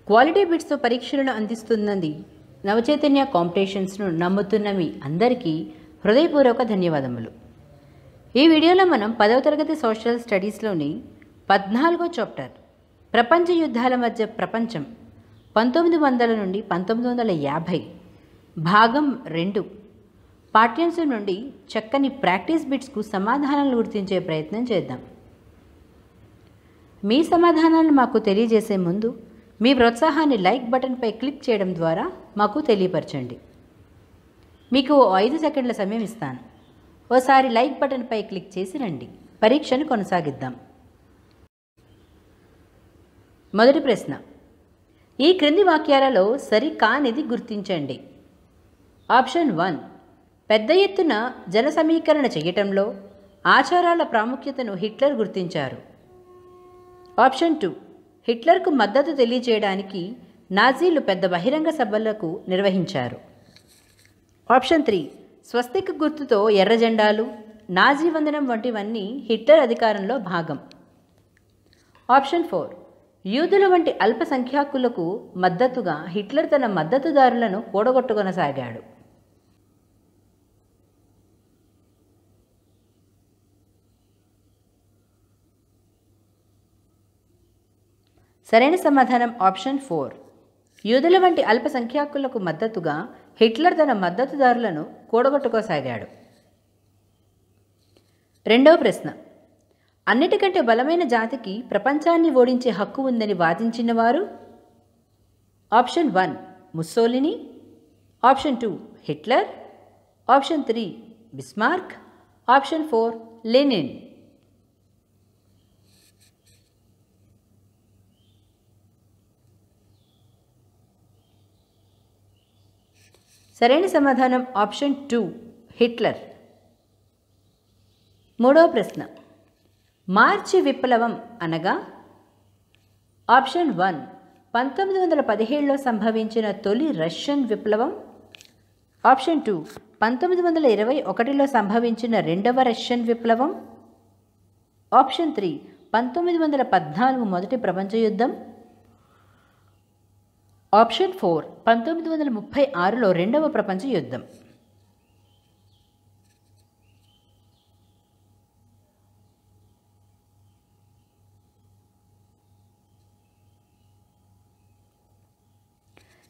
Quality బిట్స్తో పరీక్షలను అందిస్తున్నది నవచైతన్య కాంపిటీషన్స్ను నమ్ముతున్న మీ అందరికీ హృదయపూర్వక ధన్యవాదములు. ఈ వీడియోలో మనం 10వ తరగతి సోషల్ స్టడీస్లోని 14వ చాప్టర్ ప్రపంచ యుద్ధాల మధ్య ప్రపంచం 1900 నుండి 1950 భాగం 2 పాఠ్యాంశం నుండి చక్కని ప్రాక్టీస్ బిట్స్కు సమాధానాలు గుర్తించే ప్రయత్నం చేద్దాం. మీ సమాధానాలను మాకు తెలియజేసే ముందు మీ ప్రోత్సాహాన్ని లైక్ బటన్పై క్లిక్ చేయడం ద్వారా మాకు తెలియపరచండి. మీకు 5 సెకండ్ల సమయం ఇస్తాను. ఓసారి లైక్ బటన్పై క్లిక్ చేసి రండి. పరీక్షను కొనసాగిద్దాం. మొదటి ప్రశ్న, ఈ క్రింది వాక్యాలలో సరికానిది గుర్తించండి. ఆప్షన్ 1, పెద్ద ఎత్తున జన సమీకరణ చేయటంలో ఆచారాల ప్రాముఖ్యతను హిట్లర్ గుర్తించారు. ఆప్షన్ 2, హిట్లర్కు మద్దతు తెలియజేయడానికి నాజీలు పెద్ద బహిరంగ సభలకు నిర్వహించారు. ఆప్షన్ 3, స్వస్తిక్ గుర్తుతో ఎర్ర జెండాలు, నాజీ వందనం వంటివన్నీ హిట్లర్ అధికారంలో భాగం. ఆప్షన్ 4, యూదుల వంటి అల్పసంఖ్యాకులకు మద్దతుగా హిట్లర్ తన మద్దతుదారులను కూడగొట్టుకొనసాగాడు. సరైన సమాధానం ఆప్షన్ 4, యూదుల వంటి అల్పసంఖ్యాకులకు మద్దతుగా హిట్లర్ తన మద్దతుదారులను కూడగొట్టుకోసాగాడు. రెండవ ప్రశ్న, అన్నిటికంటే బలమైన జాతికి ప్రపంచాన్ని ఓడించే హక్కు ఉందని వాదించిన వారు? Option 1, Mussolini. Option 2, Hitler. Option 3, Bismarck. Option 4, Lenin. సరైన సమాధానం ఆప్షన్ 2, హిట్లర్. మూడవ ప్రశ్న, మార్చి విప్లవం అనగా? ఆప్షన్ 1, 1917లో సంభవించిన తొలి రష్యన్ విప్లవం. ఆప్షన్ 2, 1921లో సంభవించిన రెండవ రష్యన్ విప్లవం. ఆప్షన్ 3, 1914 మొదటి ప్రపంచ యుద్ధం. ఆప్షన్ 4, 1936లో రెండవ ప్రపంచ యుద్ధం.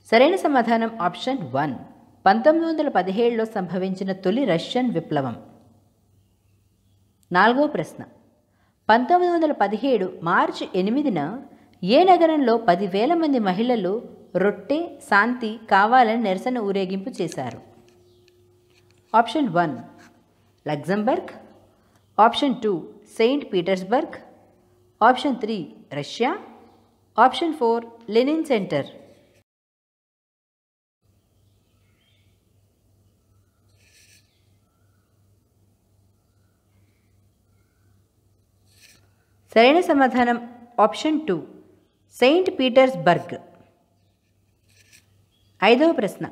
సరైన సమాధానం ఆప్షన్ 1, 1917లో సంభవించిన తొలి రష్యన్ విప్లవం. నాలుగవ ప్రశ్న, 1917 మార్చి 8న ఏ నగరంలో 10,000 మంది మహిళలు రొట్టె శాంతి కావాలని నిరసన ఊరేగింపు చేశారు? Option 1, Luxemburg. Option 2, Saint Petersburg. Option 3, Russia. Option 4, Lenin centre. సరైన సమాధానం ఆప్షన్ 2, సెయింట్ పీటర్స్బర్గ్. ఐదవ ప్రశ్న,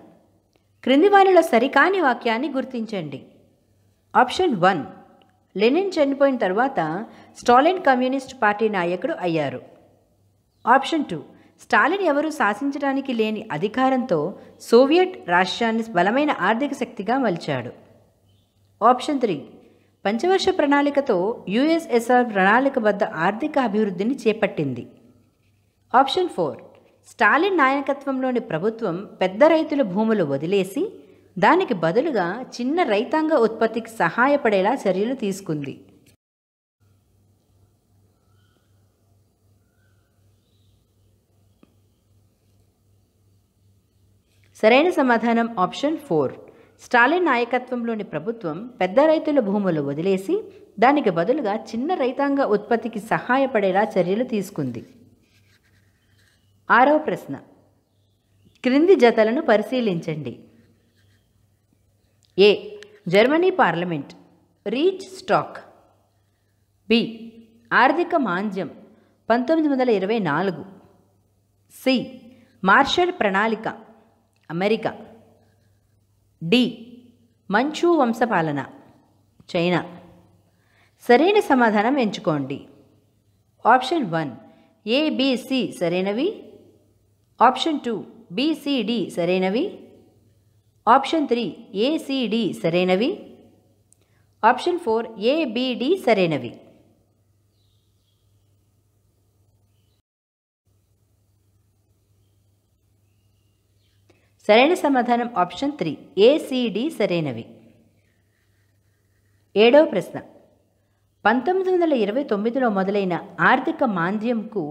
క్రింది వానిలో సరికాని వాక్యాన్ని గుర్తించండి. ఆప్షన్ 1, లెనిన్ చనిపోయిన తర్వాత స్టాలిన్ కమ్యూనిస్ట్ పార్టీ నాయకుడు అయ్యారు. ఆప్షన్ 2, స్టాలిన్ ఎవరూ శాసించడానికి లేని అధికారంతో సోవియట్ రాష్ట్రాన్ని బలమైన ఆర్థిక శక్తిగా మలిచాడు. ఆప్షన్ 3, పంచవర్ష ప్రణాళికతో యుఎస్ఎస్ఆర్ ప్రణాళికబద్ధ ఆర్థిక అభివృద్ధిని చేపట్టింది. ఆప్షన్ 4, స్టాలిన్ నాయకత్వంలోని ప్రభుత్వం పెద్ద రైతుల భూములు వదిలేసి దానికి బదులుగా చిన్న రైతాంగ ఉత్పత్తికి సహాయపడేలా చర్యలు తీసుకుంది. సరైన సమాధానం ఆప్షన్ 4, స్టాలిన్ నాయకత్వంలోని ప్రభుత్వం పెద్ద రైతుల భూములు వదిలేసి దానికి బదులుగా చిన్న రైతాంగ ఉత్పత్తికి సహాయపడేలా చర్యలు తీసుకుంది. ఆరవ ప్రశ్న, క్రింది జతలను పరిశీలించండి. A, Germany parliament, Reichstag. B, ఆర్థిక మాంద్యం 1924. సి, మార్షల్ ప్రణాళిక, అమెరికా. డి, మంచూ వంశపాలన, చైనా. సరైన సమాధానం ఎంచుకోండి. ఆప్షన్ 1, ఏబిసి సరైనవి. ఆప్షన్ 2 BCD సరైనవి. ఆప్షన్ 3 ACD సరైనవి. ఆప్షన్ 4 ABD సరైనవి. సరైన సమాధానం ఆప్షన్ 3 ACD సరైనవి. 7వ ప్రశ్న 1929లో మొదలైన ఆర్థిక మాంద్యంకు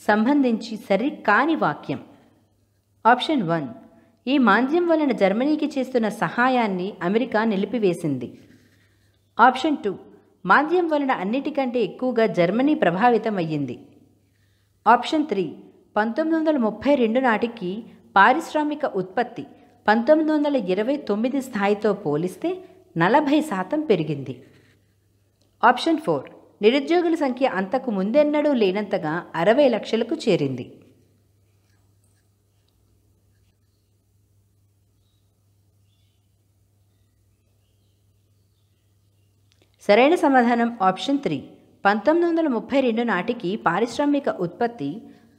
సంబంధించి సరికాని వాక్యం. ఆప్షన్ 1 ఈ మాంద్యం వలన జర్మనీకి చేస్తున్న సహాయాన్ని అమెరికా నిలిపివేసింది. ఆప్షన్ 2 మాంద్యం వలన అన్నిటికంటే ఎక్కువగా జర్మనీ ప్రభావితమయ్యింది. ఆప్షన్ 3 1932 నాటికి పారిశ్రామిక ఉత్పత్తి 1929 స్థాయితో పోలిస్తే 40% పెరిగింది. ఆప్షన్ 4 నిరుద్యోగుల సంఖ్య అంతకు ముందెన్నడూ లేనంతగా 60 లక్షలకు చేరింది. సరైన సమాధానం ఆప్షన్ 3 1932 నాటికి పారిశ్రామిక ఉత్పత్తి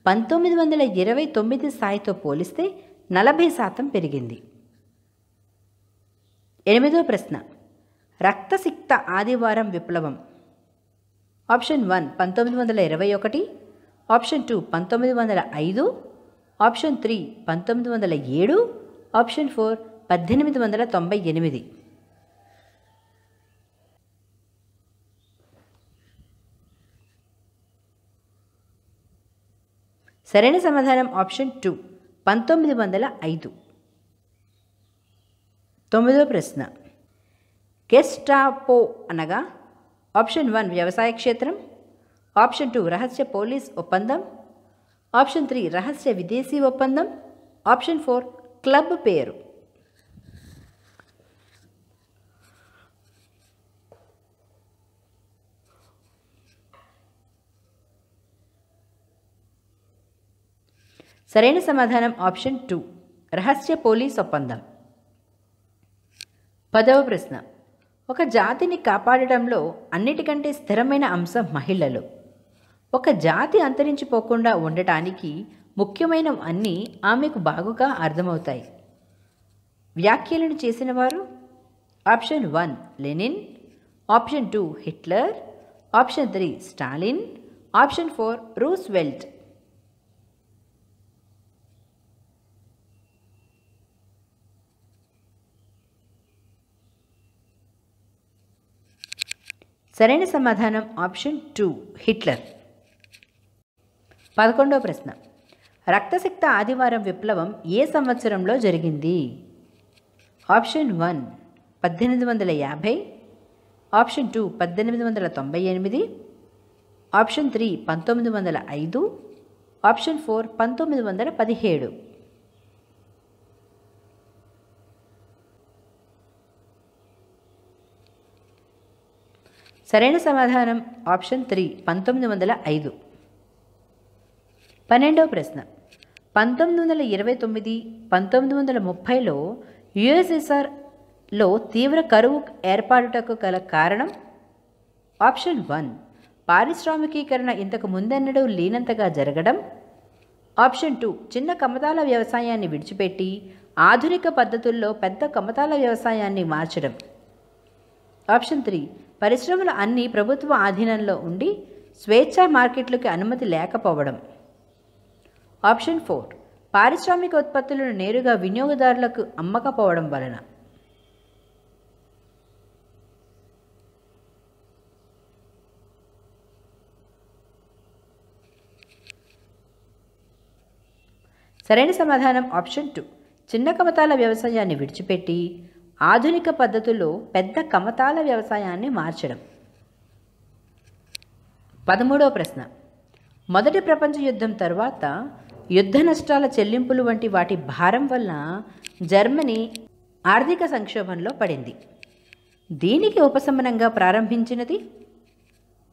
1929 స్థాయితో పోలిస్తే 40% పెరిగింది. 8వ ప్రశ్న రక్తసిక్త ఆదివారం విప్లవం. Option 1 1921, option 2 1905, option 3 1907, option 4 1898. సరైన సమాధానం ఆప్షన్ 2 1905. 9వ ప్రశ్న గెస్టాపో అనగా ఆప్షన్ 1 వ్యవసాయ క్షేత్రం, ఆప్షన్ 2 రహస్య పోలీస్ ఒప్పందం, ఆప్షన్ 3 రహస్య విదేశీ ఒప్పందం, ఆప్షన్ 4 క్లబ్ పేరు. సరైన సమాధానం ఆప్షన్ 2 రహస్య పోలీస్ ఒప్పందం. 10వ ప్రశ్న ఒక జాతిని కాపాడడంలో అన్నిటికంటే స్థిరమైన అంశం మహిళలు. ఒక జాతి అంతరించిపోకుండా ఉండటానికి ముఖ్యమైన అన్నీ ఆమెకు బాగుగా అర్థమవుతాయి. వ్యాఖ్యలను చేసినవారు option 1 Lenin, option 2 Hitler, option 3 Stalin, option 4 Roosevelt. సరైన సమాధానం ఆప్షన్ 2 హిట్లర్. 11వ ప్రశ్న రక్తసిక్త ఆదివారం విప్లవం ఏ సంవత్సరంలో జరిగింది? Option 1 1850, option 2 1898, option 3 1905, option 4 1917. సరైన సమాధానం ఆప్షన్ 3 1905. 12వ ప్రశ్న 1929, 1930లో యుఎస్ఎస్ఆర్లో తీవ్ర కరువు ఏర్పాటుటకు గల కారణం? ఆప్షన్ 1 పారిశ్రామికీకరణ ఇంతకు ముందెన్నడూ లేనంతగా జరగడం, ఆప్షన్ 2 చిన్న కమతాల వ్యవసాయాన్ని విడిచిపెట్టి ఆధునిక పద్ధతుల్లో పెద్ద కమతాల వ్యవసాయాన్ని మార్చడం, ఆప్షన్ 3 పరిశ్రమలు అన్నీ ప్రభుత్వ ఆధీనంలో ఉండి స్వేచ్ఛా మార్కెట్లకు అనుమతి లేకపోవడం, ఆప్షన్ 4 పారిశ్రామిక ఉత్పత్తులను నేరుగా వినియోగదారులకు అమ్మకపోవడం వలన. సరైన సమాధానం ఆప్షన్ 2 చిన్న కమతాల వ్యవసాయాన్ని విడిచిపెట్టి ఆధునిక పద్ధతుల్లో పెద్ద కమతాల వ్యవసాయాన్ని మార్చడం. 13వ ప్రశ్న మొదటి ప్రపంచ యుద్ధం తర్వాత యుద్ధ నష్టాల చెల్లింపులు వంటి వాటి భారం వల్ల జర్మనీ ఆర్థిక సంక్షోభంలో పడింది. దీనికి ఉపశమనంగా ప్రారంభించినది?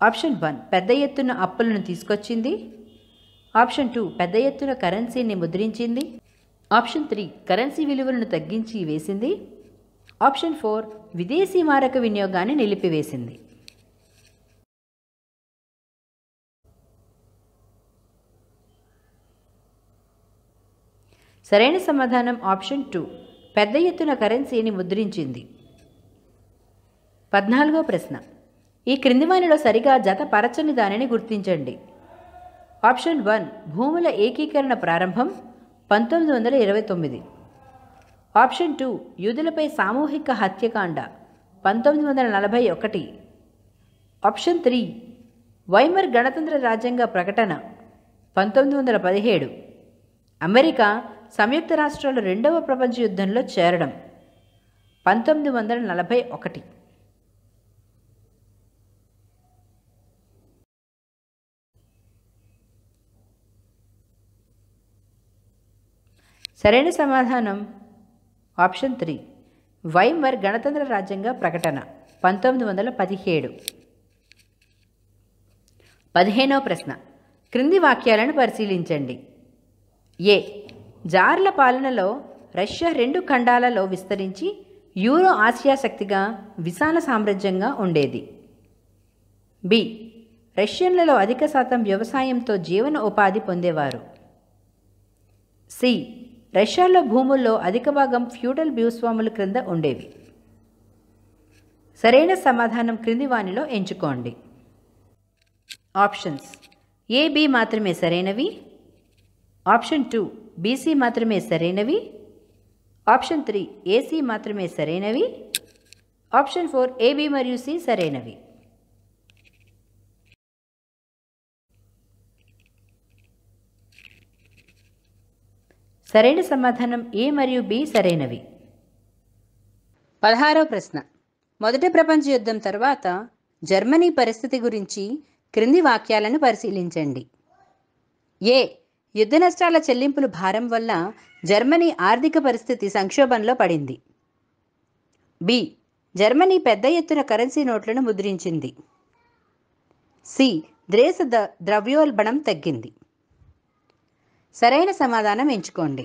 ఆప్షన్ 1 పెద్ద ఎత్తున అప్పులను తీసుకొచ్చింది, ఆప్షన్ 2 పెద్ద ఎత్తున కరెన్సీని ముద్రించింది, ఆప్షన్ 3 కరెన్సీ విలువలను తగ్గించి వేసింది, ఆప్షన్ 4 విదేశీ మారక వినియోగాన్ని నిలిపివేసింది. సరైన సమాధానం ఆప్షన్ 2, పెద్ద ఎత్తున కరెన్సీని ముద్రించింది. 14వ ప్రశ్న. ఈ క్రింది వానిలో సరిగా జతపరచని దానిని గుర్తించండి. ఆప్షన్ 1, భూముల ఏకీకరణ ప్రారంభం 1929. ఆప్షన్ 2, యూదులపై సామూహిక హత్యకాండ 1941. ఆప్షన్ 3, వైమర్ గణతంత్ర రాజ్యాంగ ప్రకటన 1917. అమెరికా సంయుక్త రాష్ట్రాలు రెండవ ప్రపంచ యుద్ధంలో చేరడం 1941. సరైన సమాధానం ఆప్షన్ 3, వైమర్ గణతంత్ర రాజ్యాంగ ప్రకటన 1917. 15వ ప్రశ్న. క్రింది వాక్యాలను పరిశీలించండి. ఏ. జార్ల పాలనలో రష్యా 2 ఖండాలలో విస్తరించి యూరో ఆసియా శక్తిగా విశాల సామ్రాజ్యంగా ఉండేది. బి. రష్యన్లలో అధిక శాతం వ్యవసాయంతో జీవన ఉపాధి పొందేవారు. సి. రష్యాలో భూముల్లో అధిక భాగం ఫ్యూడల్ భూస్వాముల క్రింద ఉండేవి. సరైన సమాధానం క్రింది వానిలో ఎంచుకోండి. ఆప్షన్స్. ఏ, బి మాత్రమే సరైనవి. ఆప్షన్ 2, బీసీ మాత్రమే సరైనవి. ఆప్షన్ 3, ఏసీ మాత్రమే సరైనవి. ఆప్షన్ 4, ఏబి మరియు సి సరైనవి. సరైన సమాధానం ఏ మరియు బి సరైనవి. 16వ ప్రశ్న. మొదటి ప్రపంచ యుద్ధం తర్వాత జర్మనీ పరిస్థితి గురించి క్రింది వాక్యాలను పరిశీలించండి. ఏ. యుద్ధ నష్టాల చెల్లింపుల భారం వల్ల జర్మనీ ఆర్థిక పరిస్థితి సంక్షోభంలో పడింది. బి. జర్మనీ పెద్ద ఎత్తున కరెన్సీ నోట్లను ముద్రించింది. సి. దేశ ద్రవ్యోల్బణం తగ్గింది. సరైన సమాధానం ఎంచుకోండి.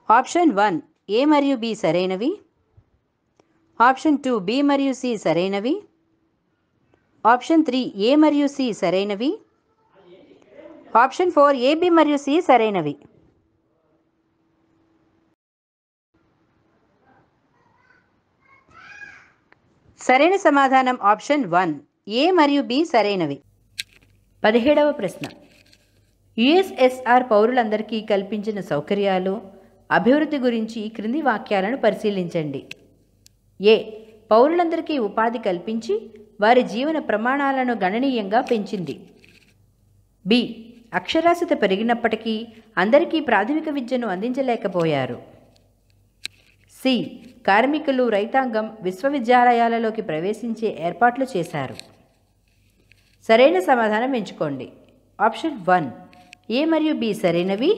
ఆప్షన్ 1, ఏ మరియు బి సరైనవి. ఆప్షన్ 2, బి మరియు సి సరైనవి. ఆప్షన్ 3, ఏ మరియు సి సరైనవి. ఆప్షన్ 4, ఏబి మరియు సి సరైనవి. సరైన సమాధానం ఆప్షన్ 1, ఏ మరియు బి సరైనవి. 17వ ప్రశ్న. యుఎస్ఎస్ఆర్ పౌరులందరికీ కల్పించిన సౌకర్యాలు, అభివృద్ధి గురించి క్రింది వాక్యాలను పరిశీలించండి. ఏ. పౌరులందరికీ ఉపాధి కల్పించి వారి జీవన ప్రమాణాలను గణనీయంగా పెంచింది. బి. అక్షరాస్యత పెరిగినప్పటికీ అందరికీ ప్రాథమిక విద్యను అందించలేకపోయారు. సి. కార్మికులు, రైతాంగం విశ్వవిద్యాలయాలలోకి ప్రవేశించే ఏర్పాట్లు చేశారు. సరైన సమాధానం ఎంచుకోండి. ఆప్షన్ 1, ఏ మరియు బి సరైనవి.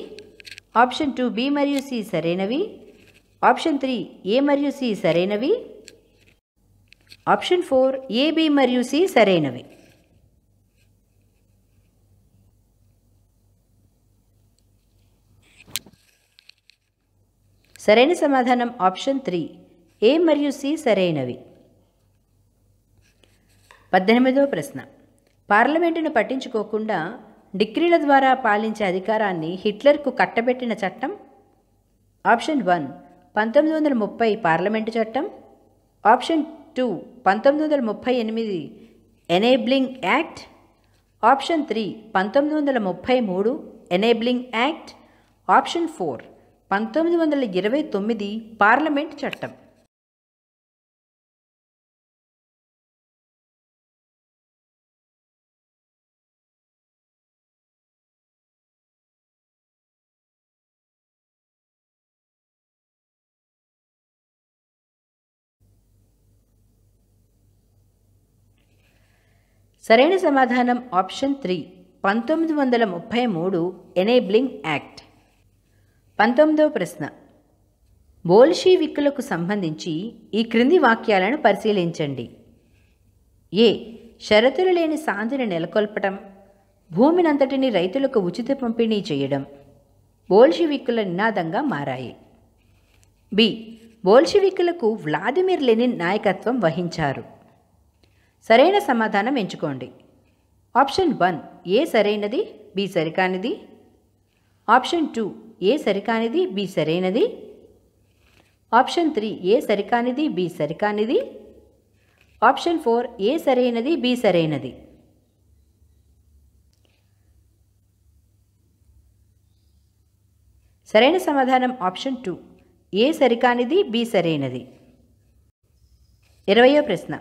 ఆప్షన్ 2, బి మరియు సి సరైనవి. ఆప్షన్ 3, ఏ మరియు సి సరైనవి. ఆప్షన్ 4, ఏ, బి మరియు సి సరైనవి. సరైన సమాధానం ఆప్షన్ 3, ఏ మరియు సి సరైనవి. 18వ ప్రశ్న. పార్లమెంటును పట్టించుకోకుండా డిక్రీల ద్వారా పాలించే అధికారాన్ని హిట్లర్కు కట్టబెట్టిన చట్టం. ఆప్షన్ 1, 1930 పార్లమెంటు చట్టం. Option 2, 1938 enabling act. Option 3, 1933 enabling act. Option 4, 1929 parliament చట్టం. సరైన సమాధానం ఆప్షన్ 3, 1933 ఎనేబ్లింగ్ యాక్ట్. 19వ ప్రశ్న. బోల్షీవిక్కులకు సంబంధించి ఈ క్రింది వాక్యాలను పరిశీలించండి. ఏ. షరతులు లేని శాంతిని నెలకొల్పటం, భూమినంతటిని రైతులకు ఉచిత పంపిణీ చేయడం బోల్షివిక్కుల నినాదంగా మారాయి. బి. బోల్షివిక్కులకు వ్లాదిమిర్ లెనిన్ నాయకత్వం వహించారు. సరైన సమాధానం ఎంచుకోండి. ఆప్షన్ 1, ఏ సరైనది, బి సరికానిది. ఆప్షన్ 2 ఏ సరికానిది, బి సరైనది. ఆప్షన్ 3 ఏ సరికానిది, బి సరికానిది. ఆప్షన్ 4 ఏ సరైనది, బి సరైనది. సరైన సమాధానం ఆప్షన్ 2 ఏ సరికానిది, బి సరైనది. 20వ ప్రశ్న.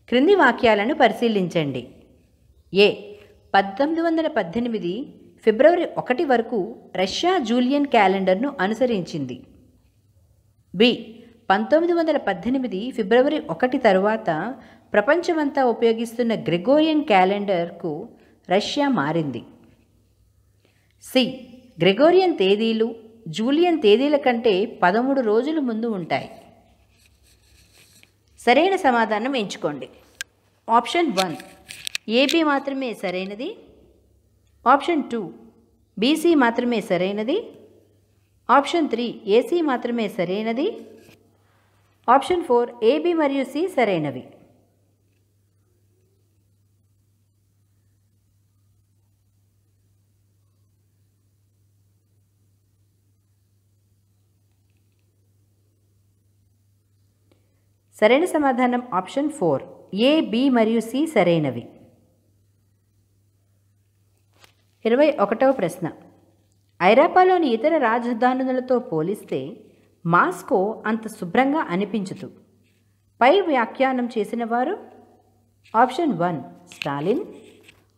క్రింది వాక్యాలను పరిశీలించండి. ఏ 1818 ఫిబ్రవరి 1 వరకు రష్యా జూలియన్ క్యాలెండర్ను అనుసరించింది. బి 1918 ఫిబ్రవరి 1 తరువాత ప్రపంచమంతా ఉపయోగిస్తున్న గ్రెగోరియన్ క్యాలెండర్కు రష్యా మారింది. సి గ్రెగోరియన్ తేదీలు జూలియన్ తేదీల కంటే 13 రోజులు ముందు ఉంటాయి. సరైన సమాధానం ఎంచుకోండి. ఆప్షన్ 1 ఏబి మాత్రమే సరైనది. ఆప్షన్ 2 బీసీ మాత్రమే సరైనది. ఆప్షన్ 3 ఏసీ మాత్రమే సరైనది. ఆప్షన్ 4 ఏబి మరియు సి సరైనవి. సరైన సమాధానం ఆప్షన్ 4 ఏ, బి మరియు సి సరైనవి. 21వ ప్రశ్న. ఐరోపాలోని ఇతర రాజధానులతో పోలిస్తే మాస్కో అంత శుభ్రంగా అనిపించదు. పై వ్యాఖ్యానం చేసిన వారు? Option 1 Stalin.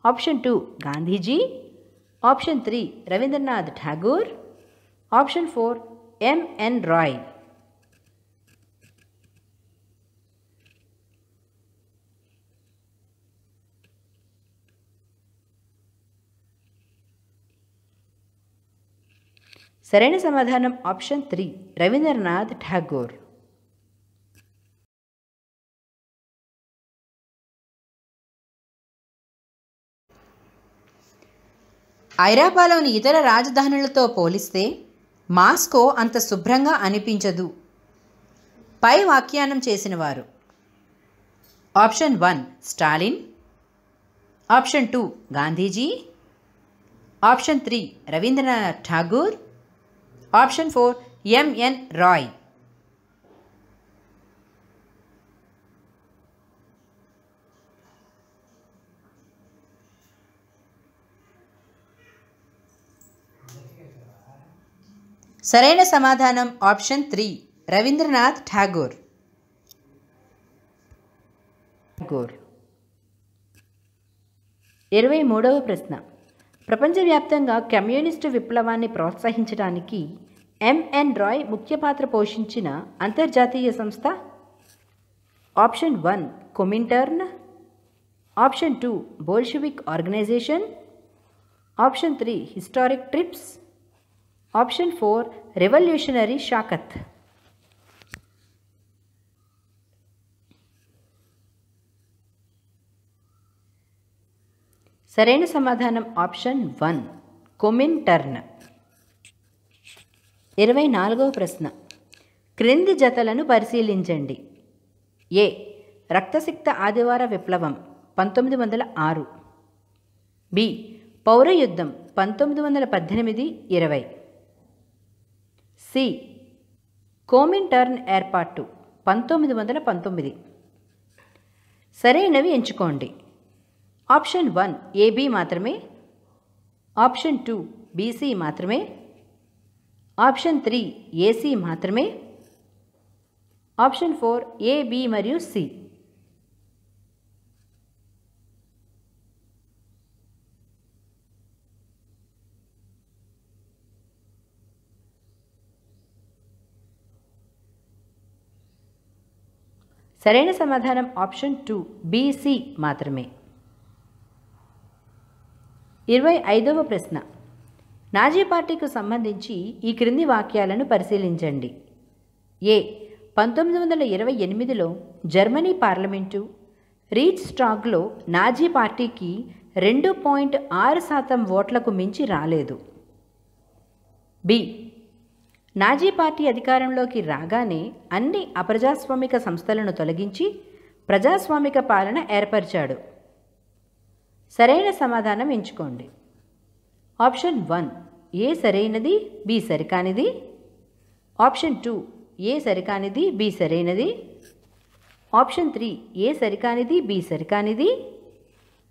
Option 2 Gandhiji. Option 3 Rabindranath Tagore. Option 4 MN Roy. సరైన సమాధానం ఆప్షన్ 3 రవీంద్రనాథ్ ఠాగూర్. ఐరోపాలోని ఇతర రాజధానులతో పోలిస్తే మాస్కో అంత శుభ్రంగా అనిపించదు. పై వ్యాఖ్యానం చేసిన వారు? Option 1 Stalin. Option 2 Gandhiji. Option 3 Rabindranath Tagore. Option 4 MN Roy. సరైన సమాధానం ఆప్షన్ 3 రవీంద్రనాథ్ ఠాగూర్. 23వ ప్రశ్న. ప్రపంచవ్యాప్తంగా కమ్యూనిస్టు విప్లవాన్ని ప్రోత్సహించడానికి ఎంఎన్ రాయ్ ముఖ్య పాత్ర పోషించిన అంతర్జాతీయ సంస్థ? Option 1 Comintern. Option 2 Bolshevik organisation. Option 3 historic trips. Option 4 revolutionary షాకత్. సరైన సమాధానం ఆప్షన్ 1 కొమింటర్న్. 24వ ప్రశ్న. క్రింది జతలను పరిశీలించండి. ఏ రక్తసిక్త ఆదివార విప్లవం 1906. బి పౌర యుద్ధం 1918-20. సి కొమింటర్న్ ఏర్పాటు 1919. సరైనవి ఎంచుకోండి. ఆప్షన్ 1 ఏబి మాత్రమే. ఆప్షన్ 2 బీసీ మాత్రమే. ఆప్షన్ 3 ఏసీ మాత్రమే. ఆప్షన్ 4 ఏబి మరియు సి. సరైన సమాధానం ఆప్షన్ 2 బీసీ మాత్రమే. 25వ ప్రశ్న. నాజీ పార్టీకి సంబంధించి ఈ క్రింది వాక్యాలను పరిశీలించండి. ఏ 1928లో జర్మనీ పార్లమెంటు రీచ్స్టాగ్లో నాజీ పార్టీకి 2.6% ఓట్లకు మించి రాలేదు. బి నాజీ పార్టీ అధికారంలోకి రాగానే అన్ని అప్రజాస్వామిక సంస్థలను తొలగించి ప్రజాస్వామిక పాలన ఏర్పరిచాడు. సరైన సమాధానం ఎంచుకోండి. ఆప్షన్ 1 ఏ సరైనది బి సరికానిది. ఆప్షన్ 2 ఏ సరికానిది బి సరైనది. ఆప్షన్ 3 ఏ సరికానిది బి సరికానిది.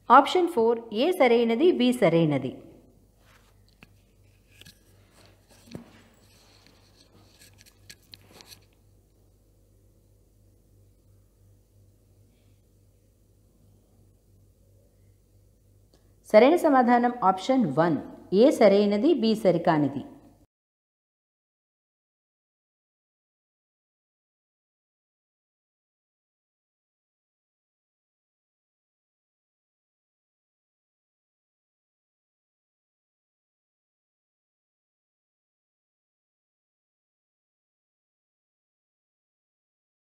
ఆప్షన్ 4 ఏ సరైనది బి సరైనది. సరైన సమాధానం ఆప్షన్ 1 ఏ సరైనది బి సరికానిది.